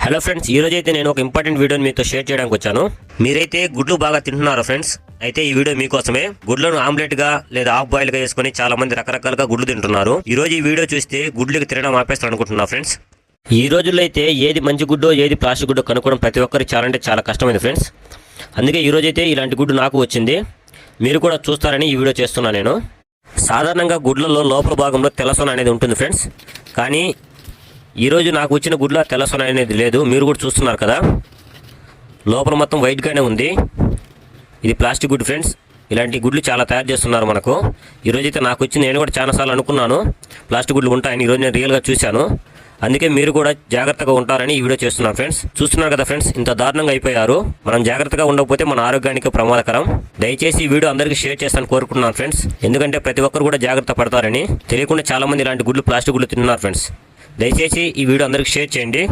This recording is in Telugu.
హలో ఫ్రెండ్స్, ఈ రోజు అయితే నేను ఒక ఇంపార్టెంట్ వీడియోని మీతో షేర్ చేయడానికి వచ్చాను. మీరైతే గుడ్లు బాగా తింటున్నారా ఫ్రెండ్స్? అయితే ఈ వీడియో మీకోసమే. గుడ్లను ఆమ్లెట్ గా లేదా హాఫ్ బాయిల్ గా చేసుకుని చాలా మంది రకరకాలుగా గుడ్లు తింటున్నారు. ఈ రోజు ఈ వీడియో చూస్తే గుడ్లకి తినడం ఆపేస్తారు అనుకుంటున్నా ఫ్రెండ్స్. ఈ రోజుల్లో అయితే ఏది మంచి గుడ్డో ఏది ప్లాస్టిక్ గుడ్డో కనుక్కోవడం ప్రతి ఒక్కరికి చాలా కష్టమైంది ఫ్రెండ్స్. అందుకే ఈ రోజు అయితే ఇలాంటి గుడ్డు నాకు వచ్చింది. మీరు కూడా చూస్తారని ఈ వీడియో చేస్తున్నా నేను. సాధారణంగా గుడ్లలో లోపల భాగంలో తెల్లసొన అనేది ఉంటుంది ఫ్రెండ్స్. కానీ ఈరోజు నాకు వచ్చిన గుడ్ల తెల్లసొన అనేది లేదు. మీరు కూడా చూస్తున్నారు కదా, లోపల మొత్తం వైట్గానే ఉంది. ఇది ప్లాస్టిక్ గుడ్డు ఫ్రెండ్స్. ఇలాంటి గుడ్లు చాలా తయారు చేస్తున్నారు మనకు. ఈరోజు అయితే నాకు వచ్చింది. నేను కూడా చాలాసార్లు అనుకున్నాను ప్లాస్టిక్ గుడ్లు ఉంటాయని. ఈరోజు నేను రియల్గా చూశాను. అందుకే మీరు కూడా జాగ్రత్తగా ఉంటారని ఈ వీడియో చేస్తున్నాను ఫ్రెండ్స్. చూస్తున్నారు కదా ఫ్రెండ్స్, ఇంత దారుణంగా అయిపోయారు. మనం జాగ్రత్తగా ఉండకపోతే మన ఆరోగ్యానికి ప్రమాదకరం. దయచేసి ఈ వీడియో అందరికీ షేర్ చేస్తాను కోరుకుంటున్నాను ఫ్రెండ్స్. ఎందుకంటే ప్రతి ఒక్కరు కూడా జాగ్రత్త పడతారని. తెలియకుండా చాలా మంది ఇలాంటి గుడ్లు ప్లాస్టిక్ గుడ్లు తిన్నారు ఫ్రెండ్స్. దయచేసి ఈ వీడియో అందరికీ షేర్ చేయండి.